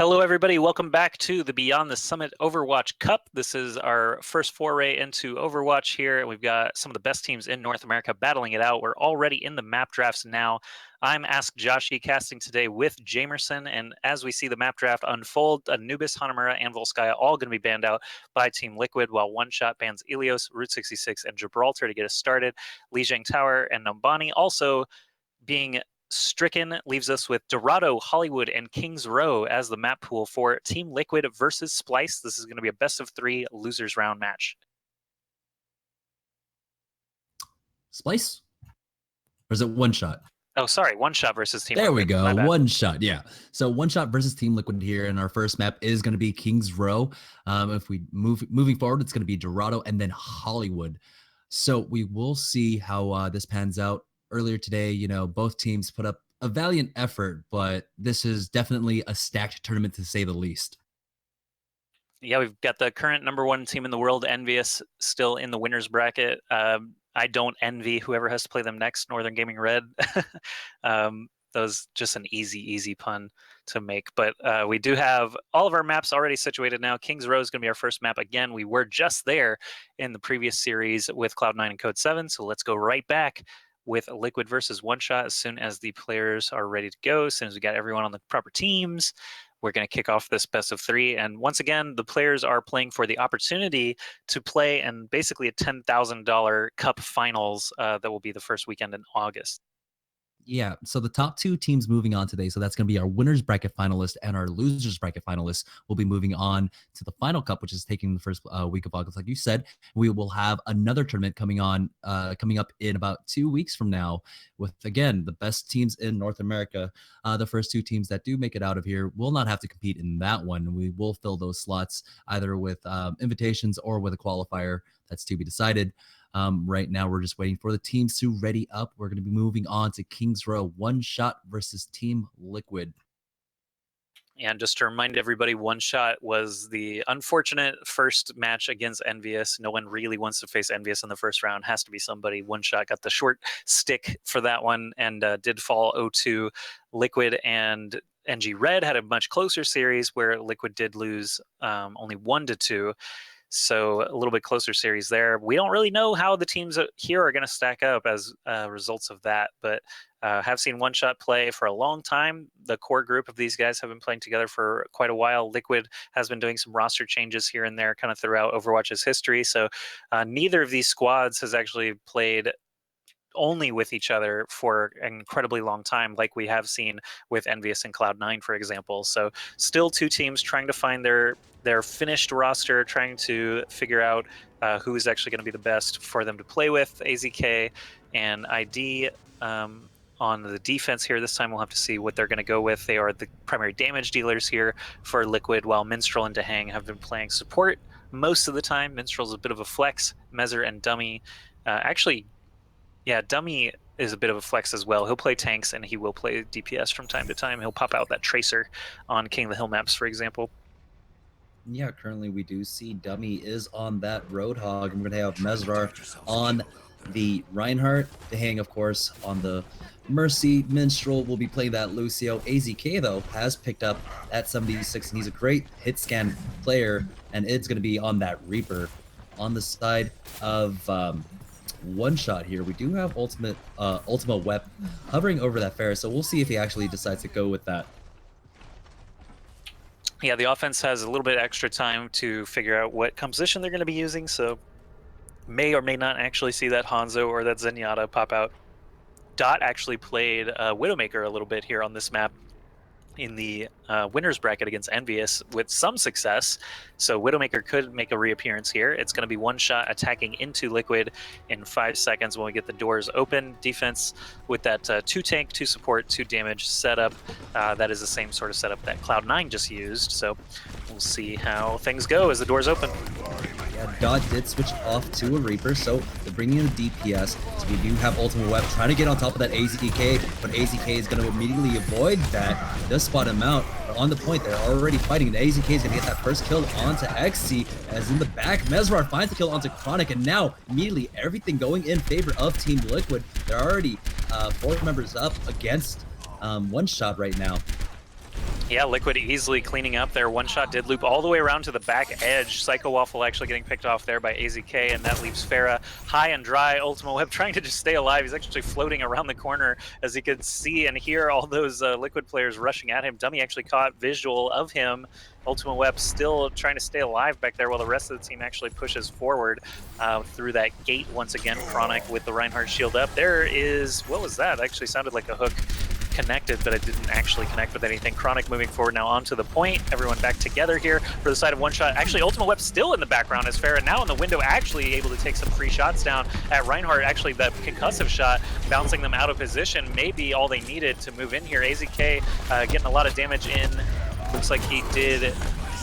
Hello, everybody. Welcome back to the Beyond the Summit Overwatch Cup. This is our first foray into Overwatch here. We've got some of the best teams in North America battling it out. We're already in the map drafts now. I'm Ask Joshy, casting today with Jamerson, and as we see the map draft unfold, Anubis, Hanamura, and Volskaya all going to be banned out by Team Liquid, while One Shot bans Ilios, Route 66, and Gibraltar to get us started. Lijiang Tower and Numbani also being stricken leaves us with Dorado, Hollywood, and Kings Row as the map pool for Team Liquid versus Splice. This is going to be a best of 3 losers round match. Splice? Or is it One Shot? Oh, sorry, One Shot versus Team Liquid. Liquid. There we go, One Shot, yeah. So One Shot versus Team Liquid here, and our first map is going to be Kings Row. If we moving forward, it's going to be Dorado and then Hollywood. So we will see how this pans out. Earlier today, both teams put up a valiant effort, but this is definitely a stacked tournament to say the least. Yeah, we've got the current #1 team in the world, Envious, still in the winner's bracket. I don't envy whoever has to play them next, Northern Gaming Red. That was just an easy pun to make. But we do have all of our maps already situated now. Kings Row is going to be our first map. Again, we were just there in the previous series with Cloud9 and Code 7, so let's go right back with Liquid versus One Shot as soon as the players are ready to go, as soon as we got everyone on the proper teams. We're going to kick off this best of 3. And once again, the players are playing for the opportunity to play in basically a $10,000 cup finals that will be the first weekend in August. Yeah, so the top 2 teams moving on today, so that's going to be our winners bracket finalist and our losers bracket finalists will be moving on to the final cup, which is taking the first week of August. Like you said, we will have another tournament coming up in about 2 weeks from now with, again, the best teams in North America. The first 2 teams that do make it out of here will not have to compete in that one. We will fill those slots either with invitations or with a qualifier. That's to be decided. Right now, we're just waiting for the teams to ready up. We're going to be moving on to Kings Row, One Shot versus Team Liquid. And just to remind everybody, One Shot was the unfortunate first match against Envious. No one really wants to face Envious in the first round. Has to be somebody. One Shot got the short stick for that one and did fall 0-2. Liquid and NG Red had a much closer series where Liquid did lose only 1-2. So a little bit closer series there. We don't really know how the teams here are going to stack up as results of that, but have seen One Shot play for a long time. The core group of these guys have been playing together for quite a while. Liquid has been doing some roster changes here and there kind of throughout Overwatch's history. So neither of these squads has actually played only with each other for an incredibly long time, like we have seen with Envious and Cloud9, for example. So still 2 teams trying to find their finished roster, trying to figure out who is actually going to be the best for them to play with. AZK and ID on the defense here. This time we'll have to see what they're going to go with. They are the primary damage dealers here for Liquid, while Minstrel and Dehang have been playing support most of the time. Minstrel's a bit of a flex. Mezzer and Dummy Dummy is a bit of a flex as well. He'll play tanks and he will play DPS from time to time. He'll pop out that Tracer on King of the Hill maps, for example. Yeah, currently we do see Dummy is on that Roadhog, and we're going to have Mesrar on the Reinhardt. Dehang, of course, on the Mercy. Minstrel will be playing that Lucio. AZK, though, has picked up that 76, and he's a great hit scan player, and it's going to be on that Reaper. On the side of One Shot here, we do have Ultima Wep hovering over that Ferris, so we'll see if he actually decides to go with that. Yeah, the offense has a little bit extra time to figure out what composition they're going to be using, so may or may not actually see that Hanzo or that Zenyatta pop out. Dot actually played Widowmaker a little bit here on this map in the winner's bracket against Envious with some success. So Widowmaker could make a reappearance here. It's going to be One Shot attacking into Liquid in 5 seconds when we get the doors open. Defense with that 2 tank, 2 support, 2 damage setup. That is the same sort of setup that Cloud9 just used. So we'll see how things go as the doors open. Yeah, Dot did switch off to a Reaper, so they're bringing in a DPS. So we do have Ultimate Web trying to get on top of that AZK, but AZK is going to immediately avoid that. Does spot him out, but on the point, they're already fighting. The AZK is going to get that first kill onto XC, as in the back, Mesrar finds the kill onto Chronic, and now immediately everything going in favor of Team Liquid. They're already 4 members up against One Shot right now. Yeah, Liquid easily cleaning up there. One shot did loop all the way around to the back edge. Psycho Waffle actually getting picked off there by AZK, and that leaves Farah high and dry. Ultima Web trying to just stay alive. He's actually floating around the corner as he could see and hear all those Liquid players rushing at him. Dummy actually caught visual of him. Ultima Web still trying to stay alive back there while the rest of the team actually pushes forward through that gate once again. Chronic with the Reinhardt shield up. There is, what was that? Actually sounded like a hook connected, but it didn't actually connect with anything. Chronic moving forward now onto the point. Everyone back together here for the side of One Shot. Actually, Ultima Web still in the background as Farah now in the window, actually able to take some free shots down at Reinhardt. Actually, that concussive shot bouncing them out of position may be all they needed to move in here. AZK getting a lot of damage in. Looks like he did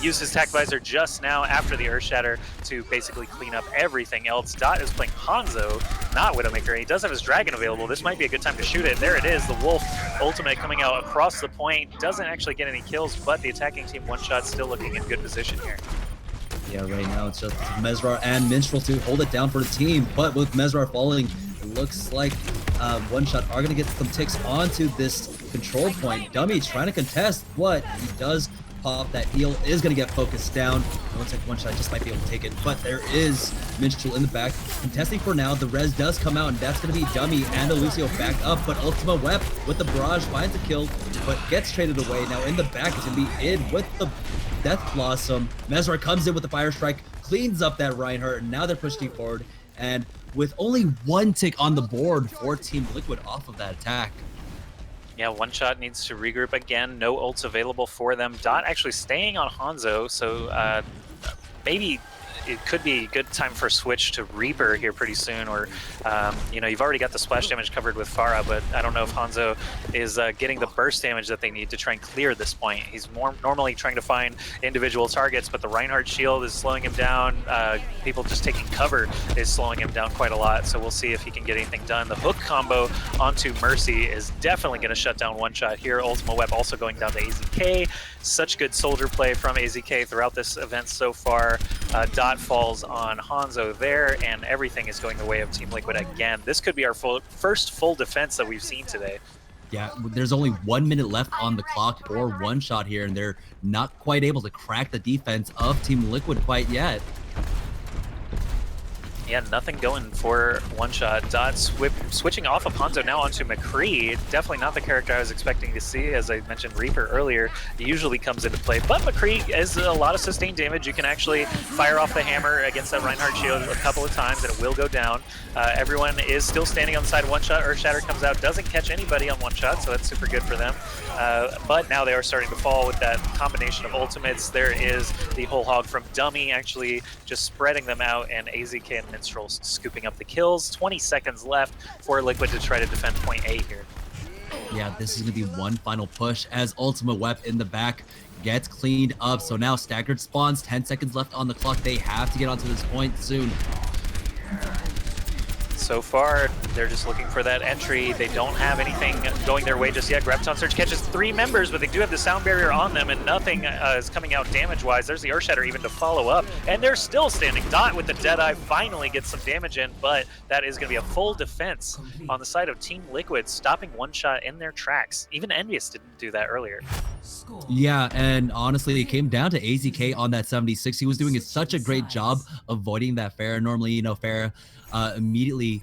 use his Tac Visor just now after the Earth Shatter to basically clean up everything else. Dot is playing Hanzo, not Widowmaker. He does have his Dragon available. This might be a good time to shoot it. There it is, the Wolf ultimate coming out across the point. Doesn't actually get any kills, but the attacking team One Shot still looking in good position here. Yeah, right now it's just Mesrar and Minstrel to hold it down for the team, but with Mesrar falling, it looks like One Shot are going to get some ticks onto this control point. Dummy trying to contest, but he does pop. That heal is going to get focused down. It looks like One Shot just might be able to take it, but there is Minstrel in the back contesting for now. The res does come out, and that's going to be Dummy and Lucio back up, but Ultima Web with the barrage finds a kill, but gets traded away. Now in the back is going to be Id with the Death Blossom. Mesrar comes in with the Fire Strike, cleans up that Reinhardt, and now they're pushing forward, and with only one tick on the board for Team Liquid off of that attack. Yeah, One Shot needs to regroup again. No ults available for them. Dot actually staying on Hanzo, so maybe it could be a good time for a switch to Reaper here pretty soon, or you know, you've already got the splash damage covered with Farah, but I don't know if Hanzo is getting the burst damage that they need to try and clear this point. He's normally trying to find individual targets, but the Reinhardt shield is slowing him down. People just taking cover is slowing him down quite a lot, so we'll see if he can get anything done. The hook combo onto Mercy is definitely going to shut down One Shot here. Ultima Web also going down to AZK. Such good soldier play from AZK throughout this event so far. Dot falls on Hanzo there, and everything is going the way of Team Liquid again. This could be our first full defense that we've seen today. Yeah, there's only 1 minute left on the clock for One Shot here, and they're not quite able to crack the defense of Team Liquid quite yet. Yeah, nothing going for One Shot. Dot switching off of Hanzo now onto McCree. Definitely not the character I was expecting to see. As I mentioned, Reaper earlier usually comes into play, but McCree is a lot of sustained damage. You can actually fire off the hammer against that Reinhardt shield a couple of times and it will go down. Everyone is still standing on the side of One Shot. Earth Shatter comes out, doesn't catch anybody on One Shot, so that's super good for them. But now they are starting to fall with that combination of ultimates. There is the whole hog from Dummy actually just spreading them out, and AZK and Minstrel scooping up the kills. 20 seconds left for Liquid to try to defend point A here. Yeah, this is going to be one final push as Ultima Web in the back gets cleaned up. So now staggered spawns, 10 seconds left on the clock. They have to get onto this point soon. So far, they're just looking for that entry. They don't have anything going their way just yet. Graviton Surge catches 3 members, but they do have the sound barrier on them, and nothing is coming out damage-wise. There's the Earth Shatter even to follow up, and they're still standing. Dot with the Deadeye finally gets some damage in, but that is going to be a full defense on the side of Team Liquid, stopping One Shot in their tracks. Even Envious didn't do that earlier. Yeah, and honestly, it came down to AZK on that 76. He was doing such a great job avoiding that Farah. Normally, you know, Farah immediately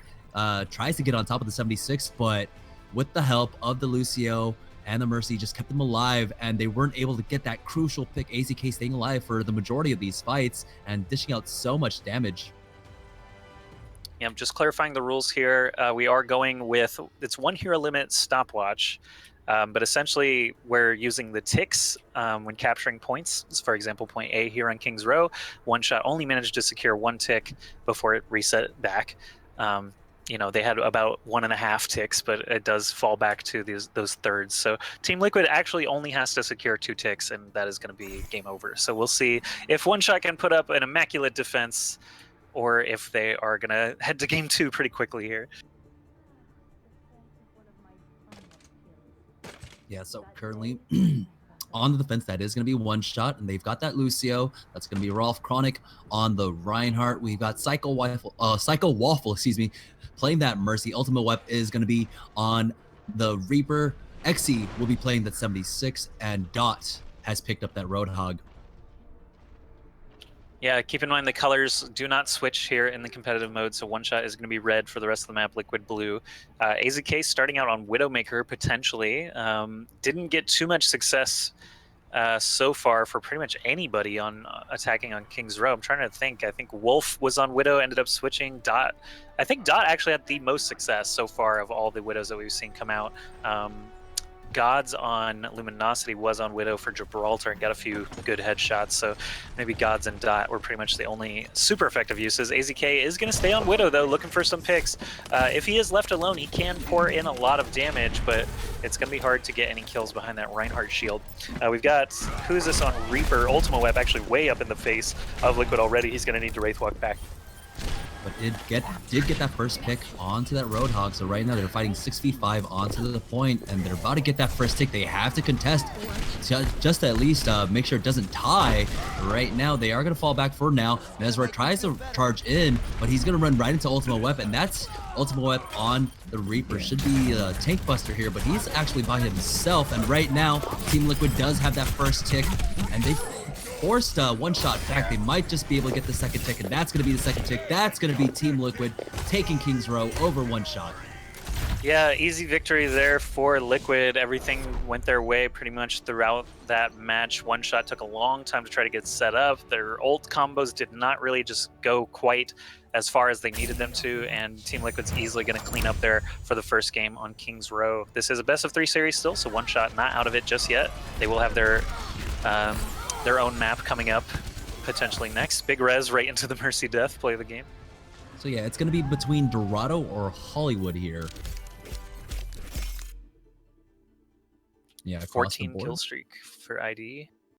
tries to get on top of the 76, but with the help of the Lucio and the Mercy, just kept them alive, and they weren't able to get that crucial pick. AZK staying alive for the majority of these fights and dishing out so much damage. Yeah, I'm just clarifying the rules here. We are going with, it's 1 hero limit stopwatch. But essentially, we're using the ticks when capturing points. So for example, point A here on King's Row, One Shot only managed to secure 1 tick before it reset back. You know, they had about 1.5 ticks, but it does fall back to those thirds. So Team Liquid actually only has to secure 2 ticks, and that is going to be game over. So we'll see if One Shot can put up an immaculate defense, or if they are going to head to game 2 pretty quickly here. Yeah, so currently on the defense, that is going to be One Shot, and they've got that Lucio. That's going to be Rolf Chronic on the Reinhardt. We've got Psycho Waffle, excuse me, playing that Mercy. Ultima Web is going to be on the Reaper, Xe will be playing that 76, and Dot has picked up that Roadhog. Yeah, keep in mind the colors do not switch here in the competitive mode, so one shot is going to be red for the rest of the map, liquid blue. AZK starting out on Widowmaker, potentially. Didn't get too much success so far for pretty much anybody on attacking on King's Row. I'm trying to think. I think Wolf was on Widow, ended up switching. Dot. I think Dot actually had the most success so far of all the Widows that we've seen come out. Gods on Luminosity was on Widow for Gibraltar and got a few good headshots, so maybe Gods and Dot were pretty much the only super effective uses. AZK is going to stay on Widow, though, looking for some picks. If he is left alone, he can pour in a lot of damage, but it's going to be hard to get any kills behind that Reinhardt shield. We've got, who is this on Reaper? Ultima Web actually way up in the face of Liquid already. He's going to need to Wraithwalk back. But did get that first pick onto that Roadhog. So right now they're fighting 6v5 onto the point, and they're about to get that first pick. They have to contest just to at least make sure it doesn't tie. Right now they are going to fall back for now. Nezra tries to charge in, but he's going to run right into Ultima Web, and that's Ultima Web on the Reaper. Should be a tank buster here, but he's actually by himself. And right now Team Liquid does have that first tick, and they forced one shot back. They might just be able to get the second tick, and that's going to be the second tick. That's going to be Team Liquid taking King's Row over one shot. Yeah, easy victory there for Liquid. Everything went their way pretty much throughout that match. One shot took a long time to try to get set up. Their ult combos did not really just go quite as far as they needed them to, and Team Liquid's easily going to clean up there for the first game on King's Row. This is a best of 3 series still, so one shot not out of it just yet. They will have their own map coming up potentially next. Big res right into the Mercy Death, play the game. So yeah, it's going to be between Dorado or Hollywood here. Yeah, 14 kill streak for ID.